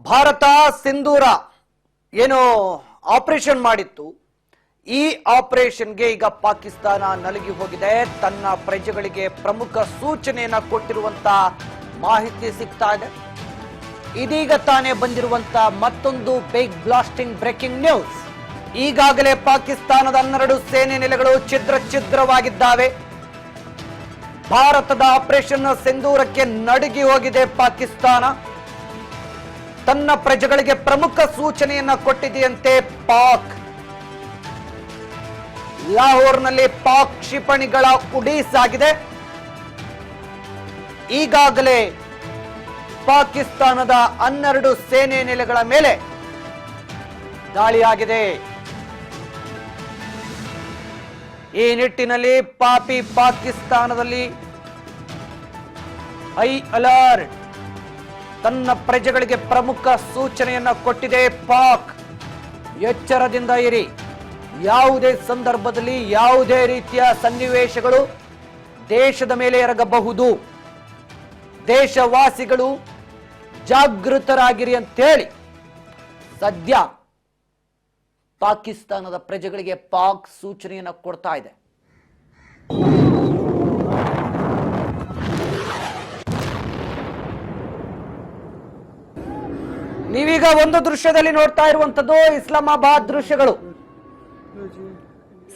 ಭಾರತ ಸಿಂಧೂರ ಏನು ಆಪರೇಷನ್ ಮಾಡಿತ್ತು, ಈ ಆಪರೇಷನ್ಗೆ ಈಗ ಪಾಕಿಸ್ತಾನ ನಲುಗಿ ಹೋಗಿದೆ. ತನ್ನ ಪ್ರಜೆಗಳಿಗೆ ಪ್ರಮುಖ ಸೂಚನೆಯನ್ನ ಕೊಟ್ಟಿರುವಂತ ಮಾಹಿತಿ ಸಿಗ್ತಾ ಇದೆ. ಇದೀಗ ತಾನೇ ಬಂದಿರುವಂತ ಮತ್ತೊಂದು ಬಿಗ್ ಬ್ಲಾಸ್ಟಿಂಗ್ ಬ್ರೇಕಿಂಗ್ ನ್ಯೂಸ್. ಈಗಾಗಲೇ ಪಾಕಿಸ್ತಾನದ 12 ಸೇನೆ ನೆಲೆಗಳು ಛಿದ್ರವಾಗಿದ್ದಾವೆ. ಭಾರತದ ಆಪರೇಷನ್ ಸಿಂಧೂರಕ್ಕೆ ನಡುಗಿ ಹೋಗಿದೆ ಪಾಕಿಸ್ತಾನ. ತನ್ನ ಪ್ರಜೆಗಳಿಗೆ ಪ್ರಮುಖ ಸೂಚನೆಯನ್ನ ಕೊಟ್ಟಿದೆಯಂತೆ ಪಾಕ್. ಲಾಹೋರ್ನಲ್ಲಿ ಪಾಕ್ ಕ್ಷಿಪಣಿಗಳ ಉಡೀಸಾಗಿದೆ. ಈಗಾಗಲೇ ಪಾಕಿಸ್ತಾನದ 12 ಸೇನೆ ನೆಲೆಗಳ ಮೇಲೆ ದಾಳಿಯಾಗಿದೆ. ಈ ನಿಟ್ಟಿನಲ್ಲಿ ಪಾಪಿ ಪಾಕಿಸ್ತಾನದಲ್ಲಿ ಹೈ ಅಲರ್ಟ್, ತನ್ನ ಪ್ರಜೆಗಳಿಗೆ ಪ್ರಮುಖ ಸೂಚನೆಯನ್ನ ಕೊಟ್ಟಿದೆ ಪಾಕ್. ಎಚ್ಚರದಿಂದ ಇರಿ. ಯಾವುದೇ ಸಂದರ್ಭದಲ್ಲಿ ಯಾವುದೇ ರೀತಿಯ ಸನ್ನಿವೇಶಗಳು ದೇಶದ ಮೇಲೆ ಎರಗಬಹುದು. ದೇಶವಾಸಿಗಳು ಜಾಗೃತರಾಗಿರಿ ಅಂತೇಳಿ ಸದ್ಯ ಪಾಕಿಸ್ತಾನದ ಪ್ರಜೆಗಳಿಗೆ ಪಾಕ್ ಸೂಚನೆಯನ್ನು ಕೊಡ್ತಾ ಇದೆ. ನೀವೀಗ ಒಂದು ದೃಶ್ಯದಲ್ಲಿ ನೋಡ್ತಾ ಇರುವಂತದ್ದು ಇಸ್ಲಾಮಾಬಾದ್ ದೃಶ್ಯಗಳು.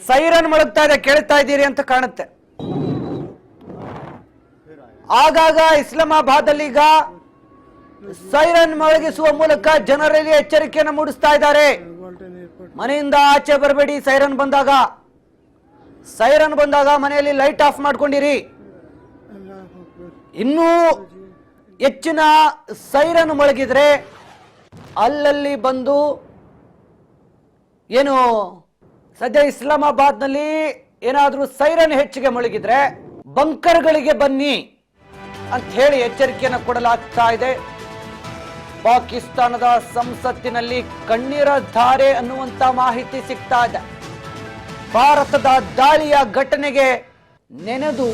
ಸೈರನ್ ಮೊಳಗ್ತಾ ಇದೆ, ಕೇಳ್ತಾ ಇದ್ದೀರಿ ಅಂತ ಕಾಣುತ್ತೆ. ಆಗಾಗ ಇಸ್ಲಾಮಾಬಾದ್ ಅಲ್ಲಿ ಈಗ ಸೈರನ್ ಮೊಳಗಿಸುವ ಮೂಲಕ ಜನರಲ್ಲಿ ಎಚ್ಚರಿಕೆಯನ್ನು ಮೂಡಿಸ್ತಾ ಇದ್ದಾರೆ. ಮನೆಯಿಂದ ಆಚೆ ಬರಬೇಡಿ, ಸೈರನ್ ಬಂದಾಗ ಮನೆಯಲ್ಲಿ ಲೈಟ್ ಆಫ್ ಮಾಡ್ಕೊಂಡಿರಿ. ಇನ್ನೂ ಹೆಚ್ಚಿನ ಸೈರನ್ ಮೊಳಗಿದ್ರೆ ಅಲ್ಲಲ್ಲಿ ಬಂದು ಏನು ಸದ್ಯ ಇಸ್ಲಾಮಾಬಾದ್ ನಲ್ಲಿ ಏನಾದ್ರೂ ಸೈರನ್ ಹೆಚ್ಚಿಗೆ ಮೊಳಗಿದ್ರೆ ಬಂಕರ್ಗಳಿಗೆ ಬನ್ನಿ ಅಂತ ಹೇಳಿ ಎಚ್ಚರಿಕೆಯನ್ನು ಕೊಡಲಾಗ್ತಾ ಇದೆ. ಪಾಕಿಸ್ತಾನದ ಸಂಸತ್ತಿನಲ್ಲಿ ಕಣ್ಣೀರ ಧಾರೆ ಅನ್ನುವಂತ ಮಾಹಿತಿ ಸಿಗ್ತಾ ಇದೆ. ಭಾರತದ ದಾಳಿಯ ಘಟನೆಗೆ ನೆನೆದು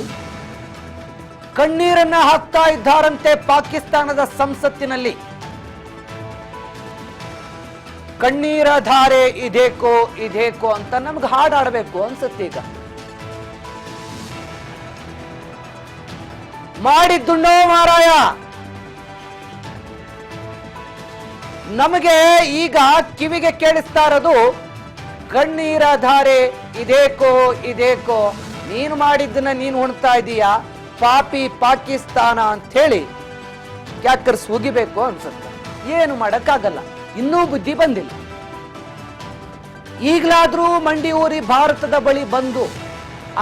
ಕಣ್ಣೀರನ್ನ ಹಾಕ್ತಾ ಇದ್ದಾರಂತೆ ಪಾಕಿಸ್ತಾನದ ಸಂಸತ್ತಿನಲ್ಲಿ. ಕಣ್ಣೀರ ಧಾರೆ ಇದೇಕೋ ಅಂತ ನಮ್ಗೆ ಹಾಡಾಡಬೇಕು ಅನ್ಸುತ್ತೆ. ಈಗ ಮಾಡಿದ್ದುಂಡೋ ಮಾರಾಯ. ನಮಗೆ ಈಗ ಕಿವಿಗೆ ಕೇಳಿಸ್ತಾ ಇರೋದು ಕಣ್ಣೀರ ಧಾರೆ ಇದೇಕೋ ನೀನು ಮಾಡಿದ್ದನ್ನ ನೀನು ಉಣ್ತಾ ಇದೀಯಾ ಪಾಪಿ ಪಾಕಿಸ್ತಾನ ಅಂತ ಹೇಳಿ ಕ್ಯಾಕರ್ಸ್ ಉಗಿಬೇಕು ಅನ್ಸುತ್ತೆ. ಏನು ಮಾಡಕ್ಕಾಗಲ್ಲ, ಇನ್ನೂ ಬುದ್ಧಿ ಬಂದಿಲ್ಲ. ಈಗಲಾದ್ರೂ ಮಂಡಿ ಊರಿ ಭಾರತದ ಬಳಿ ಬಂದು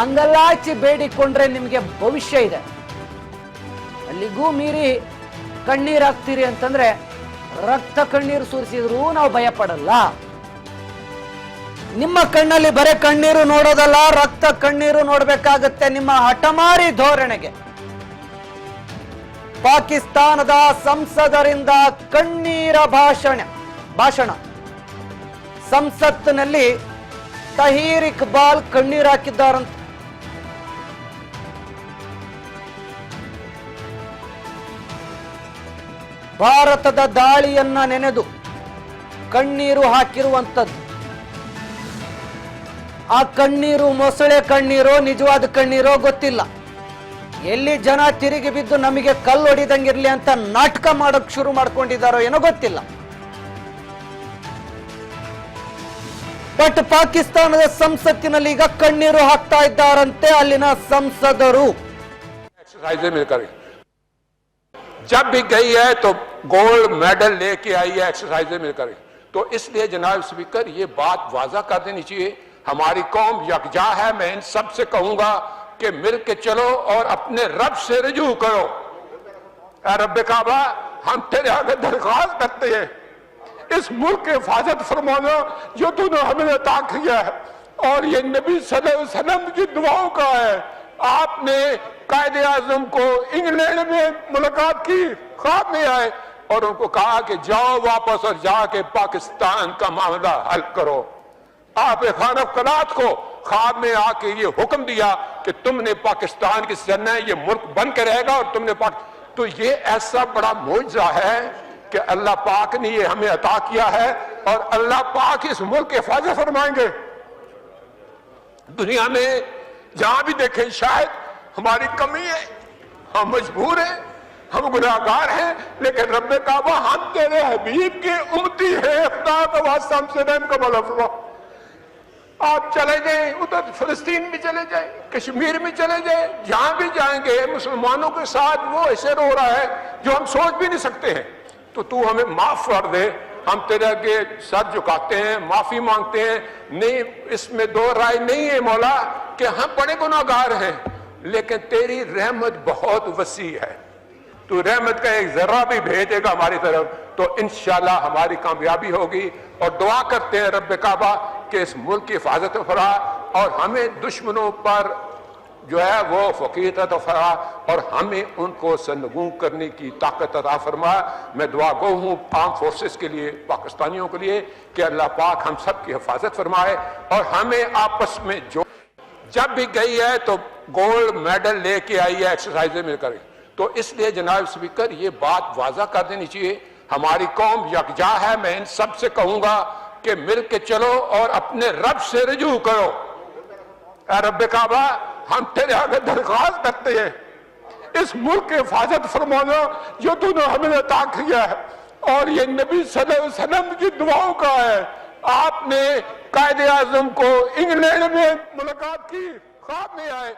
ಅಂಗಲಾಚಿ ಬೇಡಿಕೊಂಡ್ರೆ ನಿಮಗೆ ಭವಿಷ್ಯ ಇದೆ. ಅಲ್ಲಿಗೂ ಮೀರಿ ಕಣ್ಣೀರ್ ಹಾಕ್ತೀರಿ ಅಂತಂದ್ರೆ ರಕ್ತ ಕಣ್ಣೀರು ಸುರಿಸಿದ್ರು ನಾವು ಭಯ ಪಡಲ್ಲ. ನಿಮ್ಮ ಕಣ್ಣಲ್ಲಿ ಬರೇ ಕಣ್ಣೀರು ನೋಡೋದಲ್ಲ, ರಕ್ತ ಕಣ್ಣೀರು ನೋಡ್ಬೇಕಾಗತ್ತೆ ನಿಮ್ಮ ಹಠಮಾರಿ ಧೋರಣೆಗೆ. ಪಾಕಿಸ್ತಾನದ ಸಂಸದರಿಂದ ಕಣ್ಣೀರ ಭಾಷಣ. ಸಂಸತ್ತಿನಲ್ಲಿ ತಹೀರ್ ಇಕ್ಬಾಲ್ ಕಣ್ಣೀರು ಹಾಕಿದ್ದಾರಂತೆ. ಭಾರತದ ದಾಳಿಯನ್ನ ನೆನೆದು ಕಣ್ಣೀರು ಹಾಕಿರುವಂಥದ್ದು. ಆ ಕಣ್ಣೀರು ಮೊಸಳೆ ಕಣ್ಣೀರೋ ನಿಜವಾದ ಕಣ್ಣೀರೋ ಗೊತ್ತಿಲ್ಲ. ಎಲ್ಲಿ ಜನ ತಿರುಗಿ ಬಿದ್ದು ನಮಗೆ ಕಲ್ಲು ಹೊಡಿದಂಗಿರ್ಲಿ ಅಂತ ನಾಟಕ ಮಾಡೋಕ್ ಶುರು ಮಾಡ್ಕೊಂಡಿದ್ದಾರೋ ಏನೋ ಗೊತ್ತಿಲ್ಲ. ಬಟ್ ಪಾಕಿಸ್ತಾನದ ಸಂಸತ್ತಿನಲ್ಲಿ ಈಗ ಕಣ್ಣೀರು ಹಾಕ್ತಾ ಇದ್ದಾರಂತೆ ಅಲ್ಲಿನ ಸಂಸದರು. जब भी गई है तो गोल्ड मेडल लेके आई है एक्सरसाइजें मिलकर। तो इसलिए जनाब स्पीकर ये बात वाजा कर देनी चाहिए, हमारी कौम यकजा है। मैं इन सब से कहूंगा कि मिल के चलो और अपने रब से रुजू करो। रब काबा, हम तेरे आगे दरख्वास्त करते हैं, इस मुल्क की हिफाजत फरमाना जो तूने हमें अता किया है, और ये नबी सल्लल्लाहु अलैहि वसल्लम की दुआओं का है। आपने कायदे आजम को इंग्लैंड में मुलाकात की, ख्वाब में आए और उनको कहा कि जाओ वापस और जाके पाकिस्तान का मामला हल करो। आप खान कनात को ख्वाब में आके ये हुक्म दिया कि तुमने पाकिस्तान की सरना ये मुल्क बन के रहेगा और तुमने तो ये ऐसा बड़ा मौजज़ा है کہ اللہ پاک نے یہ ہمیں عطا کیا ہے اور اللہ پاک اس ملک کی حفاظت فرمائیں گے. دنیا میں جہاں بھی دیکھیں شاید ہماری کمی ہے، ہم مجبور ہیں، ہم گناہگار ہیں، لیکن رب کعبہ ہم تیرے حبیب کے امتی ہیں، خدا کا واسطہ ہم سے رحم کا مولا فرما. آپ چلے جائیں ادھر فلسطین میں چلے جائیں، کشمیر میں چلے جائیں، جہاں بھی جائیں گے مسلمانوں کے ساتھ وہ ایسے رو رہا ہے جو ہم سوچ بھی نہیں سکتے ہیں. تو ہمیں معاف کر دے، ہم تیرے آگے سر جھکاتے ہیں، معافی مانگتے ہیں. نہیں، اس میں دو رائے نہیں ہے مولا کہ ہم بڑے گناہگار ہیں، لیکن تیری رحمت بہت وسیع ہے. تو رحمت کا ایک ذرہ بھی بھیجے گا ہماری طرف تو انشاءاللہ ہماری کامیابی ہوگی. اور دعا کرتے ہیں رب کعبہ کہ اس ملک کی حفاظت فرما اور ہمیں دشمنوں پر جو ہے وہ فقیت عطا فرما اور ہمیں ان کو سرنگوں کرنے کی طاقت عطا فرما. میں دعا گو ہوں آرم فورسز کے لیے، پاکستانیوں کے لیے کہ اللہ پاک ہم سب کی حفاظت فرمائے اور ہمیں آپس میں جب بھی گئی ہے تو گولڈ میڈل لے کے آئی ہے ایکسرسائز میں کریں. تو اس لیے جناب اسپیکر یہ بات واضح کر دینی چاہیے، ہماری قوم یکجا ہے. میں ان سب سے کہوں گا کہ مل کے چلو اور اپنے رب سے رجوع کرو. اے رب کعبہ ہم تیرے آگے درخواست کرتے ہیں اس ملک کی حفاظت فرمانا جو تو نے ہمیں عطا کیا ہے، اور یہ نبی صلی اللہ علیہ وسلم کی دعاؤں کا ہے. آپ نے قائد اعظم کو انگلینڈ میں ملاقات کی، خواب میں آئے.